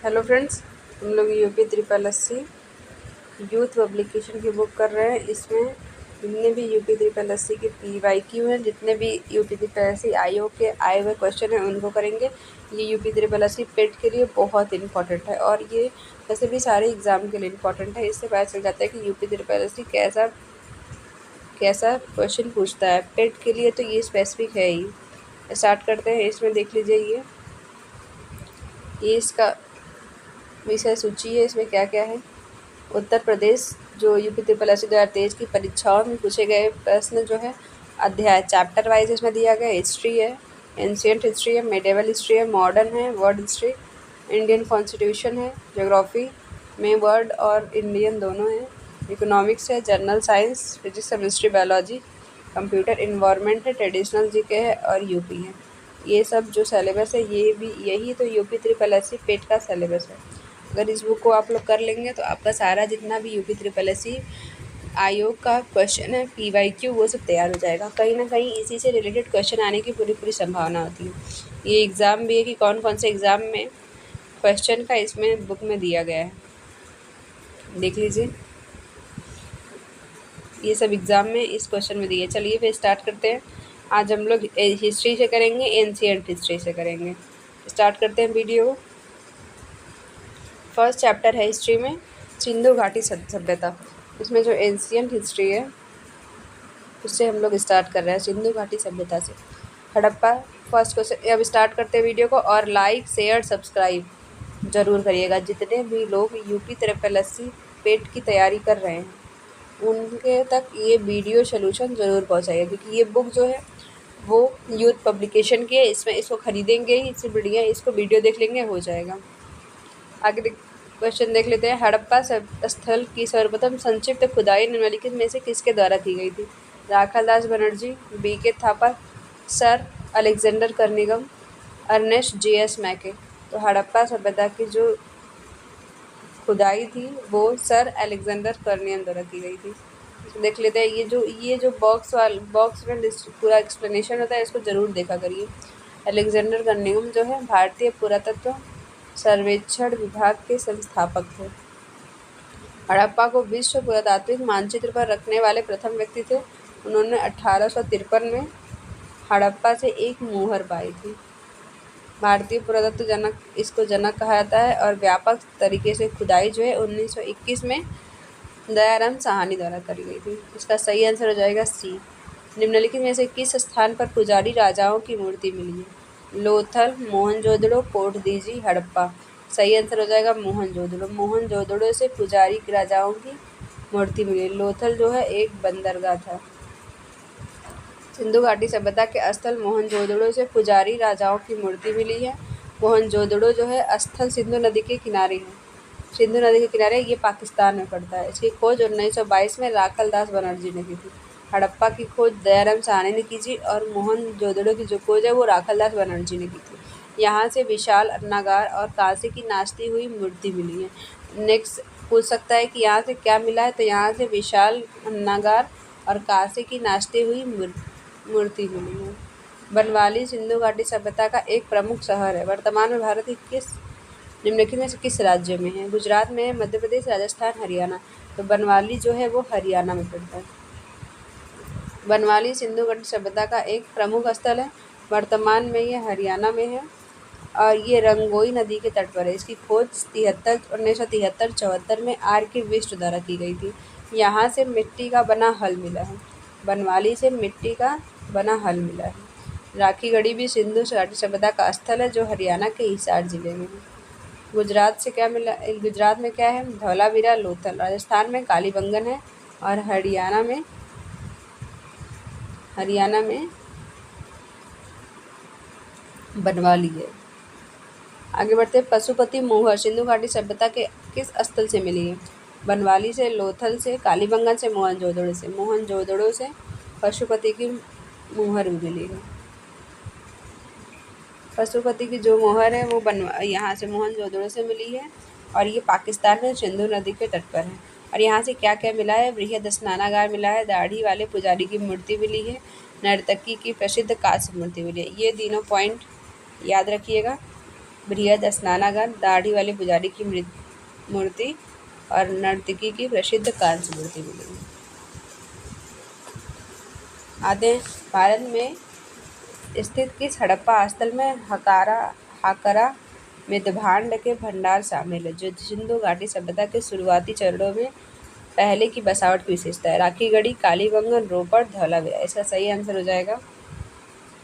Hello friends, हम लोग UP triple S C Youth Publication की बुक कर रहे हैं। इसमें जितने भी यूपी ट्रिपल एस सी के PYQ हैं, जितने भी यूपी ट्रिपल एस सी आयोग के आए हुए क्वेश्चन हैं उनको करेंगे। ये यूपी ट्रिपल एस सी पेट के लिए बहुत इंपॉर्टेंट है और ये वैसे भी सारे एग्ज़ाम के लिए इंपॉर्टेंट है। इससे पता चल जाता है कि यूपी ट्रिपल एस सी कैसा कैसा क्वेश्चन पूछता है। पेट के लिए तो ये स्पेसिफिक है ही। स्टार्ट करते हैं। इसमें देख लीजिए ये इसका विषय सूची है। इसमें क्या क्या है। उत्तर प्रदेश जो यूपी ट्रिपल एस सी 2023 की परीक्षाओं में पूछे गए प्रश्न जो है अध्याय चैप्टर वाइज इसमें दिया गया। हिस्ट्री है, एंशियंट हिस्ट्री है, मेडिवल हिस्ट्री है, मॉडर्न है, वर्ल्ड हिस्ट्री, इंडियन कॉन्स्टिट्यूशन है, ज्योग्राफी में वर्ल्ड और इंडियन दोनों हैं, इकोनॉमिक्स है, general science, physics, chemistry, biology, computer, environment है, ट्रेडिशनल जीके है और यूपी है। ये सब जो सिलेबस है यही तो यूपी ट्रिपल एस सी पेट का सिलेबस है। अगर इस बुक को आप लोग कर लेंगे तो आपका सारा जितना भी यूपी ट्रिपल एस सी आयोग का क्वेश्चन है PYQ वो सब तैयार हो जाएगा। कहीं ना कहीं इसी से रिलेटेड क्वेश्चन आने की पूरी संभावना होती है। ये एग्ज़ाम भी है कि कौन कौन से एग्ज़ाम में क्वेश्चन का इसमें बुक में दिया गया है, देख लीजिए। ये सब एग्ज़ाम में इस क्वेश्चन में दिए। चलिए फिर स्टार्ट करते हैं। आज हम लोग हिस्ट्री से करेंगे, एंशिएंट हिस्ट्री से करेंगे। स्टार्ट करते हैं वीडियो। फर्स्ट चैप्टर है हिस्ट्री में सिंधु घाटी सभ्यता। इसमें जो एंशिएंट हिस्ट्री है उससे हम लोग स्टार्ट कर रहे हैं, सिंधु घाटी सभ्यता से। Harappa first question. अब स्टार्ट करते हैं वीडियो को और लाइक शेयर सब्सक्राइब ज़रूर करिएगा। जितने भी लोग यूपी ट्रिपल एस सी पेट की तैयारी कर रहे हैं उनके तक ये वीडियो सोल्यूशन ज़रूर पहुँचाइए, क्योंकि ये बुक जो है वो यूथ पब्लिकेशन की है। इसमें इसको ख़रीदेंगे ही, इससे बढ़िया इसको वीडियो देख लेंगे, हो जाएगा। आगे क्वेश्चन देख लेते हैं। हड़प्पा स्थल की सर्वप्रथम संक्षिप्त खुदाई निम्नलिखित में से किसके द्वारा की गई थी। Rakhaldas Banerjee, BK Thapa, sir Alexander कर्निगम, अर्नेस्ट JS मैके। तो हड़प्पा सभ्यता की जो खुदाई थी वो सर अलेक्जेंडर कर्निगम द्वारा की गई थी। देख लेते हैं। ये जो बॉक्स में पूरा एक्सप्लेनेशन होता है इसको ज़रूर देखा करिए। अलेक्जेंडर कर्निगम जो है भारतीय पुरातत्व सर्वेक्षण विभाग के संस्थापक थे। हड़प्पा को विश्व पुरातात्विक मानचित्र पर रखने वाले प्रथम व्यक्ति थे। उन्होंने 1853 में हड़प्पा से एक मुहर पाई थी। भारतीय पुरातत्व जनक इसको जनक कहा जाता है। और व्यापक तरीके से खुदाई जो है 1921 में दयाराम साहनी द्वारा करी गई थी। इसका सही आंसर हो जाएगा C। निम्नलिखित में से किस स्थान पर पुजारी राजाओं की मूर्ति मिली है। लोथल, मोहनजोदड़ो, कोटदीजी, हड़प्पा। सही आंसर हो जाएगा मोहनजोदड़ो। मोहनजोदड़ो से पुजारी राजाओं की मूर्ति मिली। लोथल जो है एक बंदरगाह था। सिंधु घाटी सभ्यता के स्थल मोहनजोदड़ो से पुजारी राजाओं की मूर्ति मिली है। मोहनजोदड़ो जो है स्थल सिंधु नदी के किनारे है। सिंधु नदी के किनारे ये पाकिस्तान में पड़ता है। इसकी खोज 1922 में राखालदास बनर्जी ने की थी। हड़प्पा की खोज दयाराम साहनी ने की थी और मोहनजोदड़ो की जो खोज है वो राखालदास बनर्जी ने की थी। यहाँ से विशाल अन्नागार और कांसे की नाचती हुई मूर्ति मिली है। नेक्स्ट पूछ सकता है कि यहाँ से क्या मिला है, तो यहाँ से विशाल अन्नागार और कांसे की नाचती हुई मूर्ति मिली है। बनवाली सिंधु घाटी सभ्यता का एक प्रमुख शहर है। वर्तमान में भारत के निम्नलिखित में से किस राज्य में है। गुजरात में है, मध्य प्रदेश, राजस्थान, हरियाणा। तो बनवाली जो है वो हरियाणा में पड़ता है। बनवाली सिंधु घाटी सभ्यता का एक प्रमुख स्थल है। वर्तमान में ये हरियाणा में है और ये रंगोई नदी के तट पर है। इसकी खोज 1973-74 में RK विष्ट द्वारा की गई थी। यहाँ से मिट्टी का बना हल मिला है। बनवाली से मिट्टी का बना हल मिला है। राखीगढ़ी भी सिंधु घाटी सभ्यता का स्थल है जो हरियाणा के हिसार जिले में है। गुजरात से क्या मिला। गुजरात में क्या है, धौलावीरा, लोथल। राजस्थान में कालीबंगन है और हरियाणा में बनवाली है। आगे बढ़ते हैं। पशुपति मोहर सिंधु घाटी सभ्यता के किस स्थल से मिली है। बनवाली से, लोथल से, कालीबंगन से, मोहनजोदड़ो से। मोहनजोदड़ो से पशुपति की मोहर भी मिली है। पशुपति की जो मोहर है वो यहाँ से मोहनजोदड़ो से मिली है और ये पाकिस्तान में सिंधु नदी के तट पर है। और यहाँ से क्या क्या मिला है। बृहद स्नानागार मिला है, दाढ़ी वाले पुजारी की मूर्ति मिली है, नर्तकी की प्रसिद्ध कांस्य मूर्ति मिली है। ये तीनों पॉइंट याद रखिएगा। बृहद स्नानागार, दाढ़ी वाले पुजारी की मूर्ति और नर्तकी की प्रसिद्ध कांस्य मूर्ति मिलेगी। आते हैं भारत में स्थित किस हड़प्पा स्थल में हाकरा मृदभांड के भंडार शामिल है, जो सिंधु घाटी सभ्यता के शुरुआती चरणों में पहले की बसावट की विशेषता है? राखीगढ़ी, कालीबंगन, रोपड़, धौलावीरा। इसका सही आंसर हो जाएगा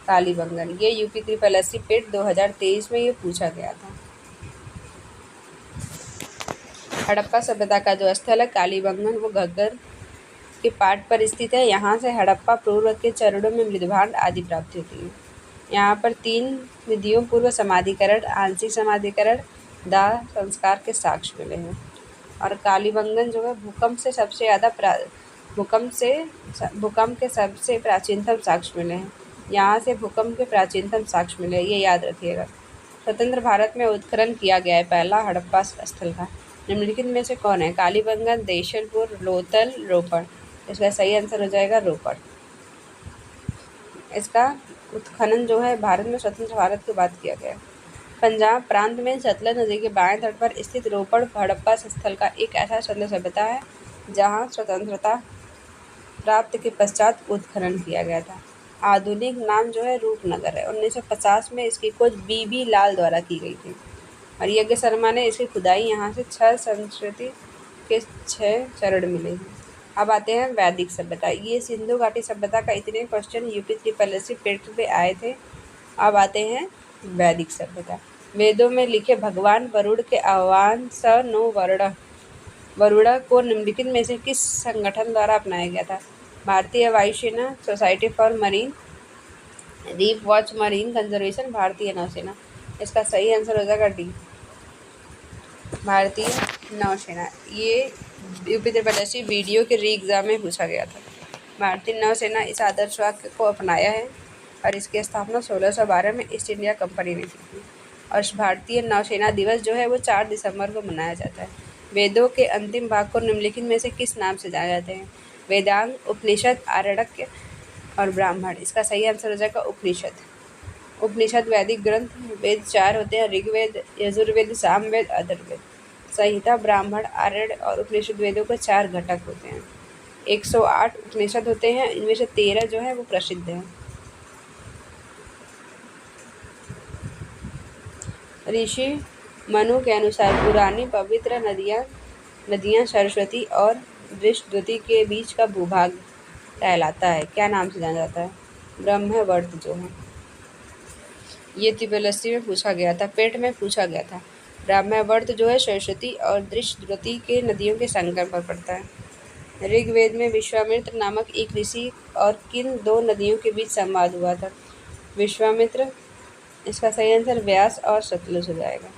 कालीबंगन। ये यूपी ट्रिपल एससी पेट 2023 में ये पूछा गया था। हड़प्पा सभ्यता का जो स्थल है कालीबंगन, वो घग्गर के पाट पर स्थित है। यहाँ से हड़प्पा पूर्व के चरणों में मृदभांड आदि प्राप्ति होती है। यहाँ पर 3 विधियों पूर्व समाधिकरण, आंशिक समाधिकरण, दाह संस्कार के साक्ष्य मिले हैं। और कालीबंगन जो है भूकंप के सबसे प्राचीनतम साक्ष्य मिले हैं। यहाँ से भूकंप के प्राचीनतम साक्ष्य मिले, ये याद रखिएगा। स्वतंत्र भारत में उत्खनन किया गया है पहला हड़प्पा स्थल का। निम्नलिखित में से कौन है? कालीबंगन, देशलपुर, लोथल, रोपड़। इसका सही आंसर हो जाएगा रोपड़। इसका उत्खनन जो है भारत में स्वतंत्र भारत की बात किया गया है। पंजाब प्रांत में सतलज नदी के बाएं तट पर स्थित रोपड़ हड़प्पा स्थल का एक ऐसा सभ्यता है जहां स्वतंत्रता प्राप्ति के पश्चात उत्खनन किया गया था। आधुनिक नाम जो है रूपनगर है। 1950 में इसकी खोज बीबी लाल द्वारा की गई थी और यज्ञ शर्मा ने इसकी खुदाई यहाँ से 6 संस्कृति के 6 चरण मिले हैं। अब आते हैं वैदिक सभ्यता। ये सिंधु घाटी सभ्यता का इतने क्वेश्चन यूपी ट्रिपल एससी पेट पे आए थे। अब आते हैं वैदिक सभ्यता। वेदों में लिखे भगवान वरुण के आह्वान स नो वरुणा को निम्नलिखित में से किस संगठन द्वारा अपनाया गया था? भारतीय वायुसेना, society for marine reef watch, marine conservation, भारतीय नौसेना। इसका सही आंसर हो जाएगा डी, भारतीय नौसेना। ये यूपी ट्रिपल एससी वीडियो के री एग्जाम में पूछा गया था। भारतीय नौसेना इस आदर्श वाक्य को अपनाया है और इसकी स्थापना 1612 में ईस्ट इंडिया कंपनी ने की थी। और भारतीय नौसेना दिवस जो है वो 4 दिसंबर को मनाया जाता है। वेदों के अंतिम भाग को निम्नलिखित में से किस नाम से जाने जाते हैं? वेदांग, उपनिषद, आरण्यक और ब्राह्मण। इसका सही आंसर हो जाएगा उपनिषद। उपनिषद वैदिक ग्रंथ। वेद 4 होते हैं, ऋग्वेद, यजुर्वेद, सामवेद, अथर्ववेद। संहिता, ब्राह्मण, आरण्यक और उपनिषद वेदों के 4 घटक होते हैं। 108 उपनिषद होते हैं, इनमें से 13 जो है वो प्रसिद्ध हैं। ऋषि मनु के अनुसार पुरानी पवित्र नदियाँ सरस्वती और दृष्टद्युति के बीच का भूभाग कहलाता है। क्या नाम से जाना जाता है? ब्रह्मवर्त जो है। ये ट्रिपल एससी में पूछा गया था, पेट में पूछा गया था। ब्रह्मवर्त जो है सरस्वती और दृष्टद्युति के नदियों के संगम पर पड़ता है। ऋग्वेद में विश्वामित्र नामक एक ऋषि और किन 2 नदियों के बीच संवाद हुआ था? विश्वामित्र। इसका सही आंसर व्यास और सतलुज हो जाएगा।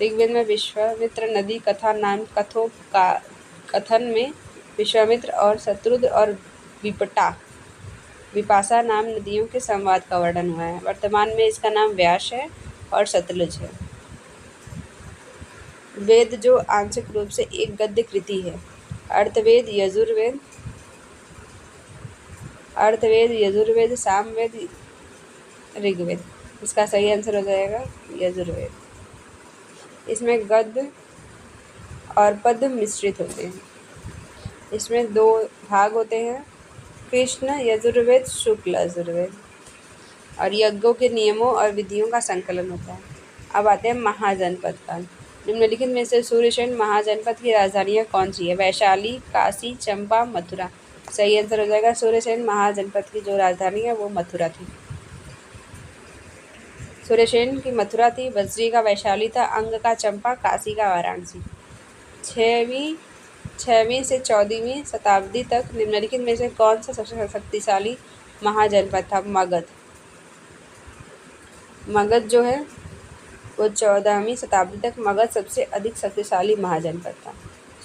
ऋग्वेद में विश्वामित्र नदी कथा नाम कथन में विश्वामित्र और शत्रुद और विपाशा नाम नदियों के संवाद का वर्णन हुआ है। वर्तमान में इसका नाम व्यास है और सतलुज है। वेद जो आंशिक रूप से एक गद्य कृति है। अर्थवेद, यजुर्वेद, सामवेद, ऋग्वेद। इसका सही आंसर हो जाएगा यजुर्वेद। इसमें गद्य और पद्य मिश्रित होते हैं। इसमें 2 भाग होते हैं, कृष्ण यजुर्वेद, शुक्ल यजुर्वेद। और यज्ञों के नियमों और विधियों का संकलन होता है। अब आते हैं महाजनपद काल। निम्नलिखित में से सूर्यसेन महाजनपद की राजधानियाँ कौन सी है? वैशाली, काशी, चंपा, मथुरा। सही आंसर हो जाएगा सूर्यसेन महाजनपद की जो राजधानी है वो मथुरा थी। सूर्यसेन की मथुरा थी, बज्री का वैशाली था, अंग का चंपा, काशी का वाराणसी। 6वीं से 14वीं शताब्दी तक निम्नलिखित में से कौन सा सबसे शक्तिशाली महाजनपद था? मगध जो है वो 14वीं शताब्दी तक मगध सबसे अधिक शक्तिशाली महाजनपद था।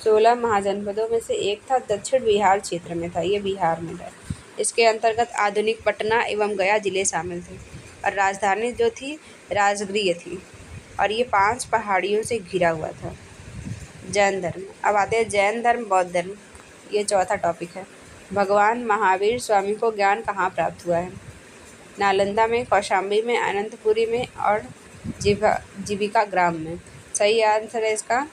16 महाजनपदों में से एक था, दक्षिण बिहार क्षेत्र में था, ये बिहार में था। इसके अंतर्गत आधुनिक पटना एवं गया जिले शामिल थे और राजधानी जो थी राजगृह थी और ये 5 पहाड़ियों से घिरा हुआ था। जैन धर्म। अब आते हैं जैन धर्म, बौद्ध धर्म। ये चौथा टॉपिक है। भगवान महावीर स्वामी को ज्ञान कहाँ प्राप्त हुआ है? नालंदा में, कौशाम्बी में, अनंतपुरी में और जीविका ग्राम में। सही आंसर है इसका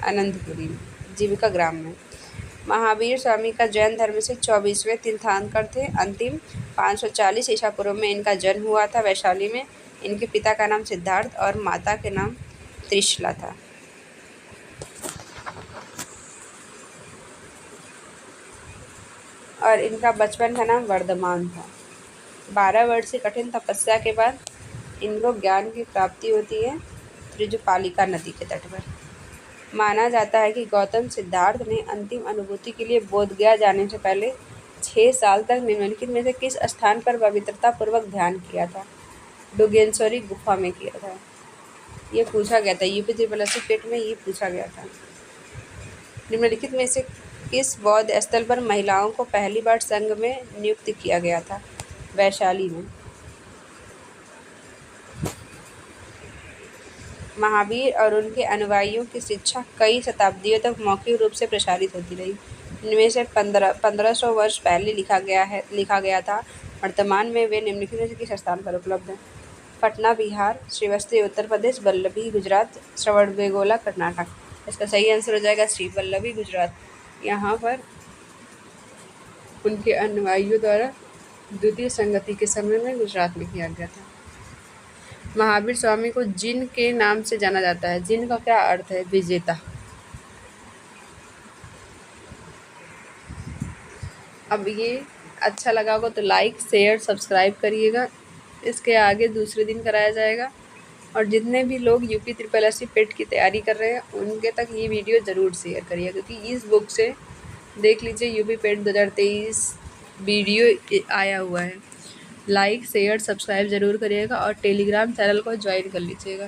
अनंतपुरी में, जीविका ग्राम में। महावीर स्वामी का जैन धर्म से 24वें तीर्थंकर थे। अंतिम 540 ईसा पूर्व में इनका जन्म हुआ था वैशाली में। इनके पिता का नाम सिद्धार्थ और माता के नाम त्रिशला था। और इनका बचपन का नाम वर्धमान था। 12 वर्ष की कठिन तपस्या के बाद इनको ज्ञान की प्राप्ति होती है त्रिजुपालिका नदी के तट पर। माना जाता है कि गौतम सिद्धार्थ ने अंतिम अनुभूति के लिए बोधगया जाने से पहले 6 साल तक निम्नलिखित में से किस स्थान पर पवित्रता पूर्वक ध्यान किया था? डुगेश्वरी गुफा में किया था। ये पूछा गया था यूपी ट्रिपल पेट में, ये पूछा गया था। निम्नलिखित में से किस बौद्ध स्थल पर महिलाओं को पहली बार संघ में नियुक्त किया गया था? वैशाली में। महावीर और उनके अनुयायियों की शिक्षा कई शताब्दियों तक मौखिक रूप से प्रसारित होती रही। इनमें से 1500 वर्ष पहले लिखा गया था। वर्तमान में वे निम्नलिखित में से किस स्थान पर उपलब्ध हैं? पटना बिहार, श्रीवस्ती उत्तर प्रदेश, वल्लभी गुजरात, श्रवणबेगोला कर्नाटक। इसका सही आंसर हो जाएगा श्री वल्लभी गुजरात। यहाँ पर उनके अनुयायियों द्वारा द्वितीय संगति के समय में गुजरात में किया गया था। महावीर स्वामी को जिन के नाम से जाना जाता है। जिन का क्या अर्थ है? विजेता। अब ये अच्छा लगा होगा तो लाइक शेयर सब्सक्राइब करिएगा। इसके आगे दूसरे दिन कराया जाएगा। और जितने भी लोग यूपी ट्रिपल एस सी पेट की तैयारी कर रहे हैं उनके तक ये वीडियो ज़रूर शेयर करिए, क्योंकि इस बुक से देख लीजिए यूपी पेट 2023 वीडियो आया हुआ है। लाइक शेयर सब्सक्राइब ज़रूर करिएगा और टेलीग्राम चैनल को ज्वाइन कर लीजिएगा।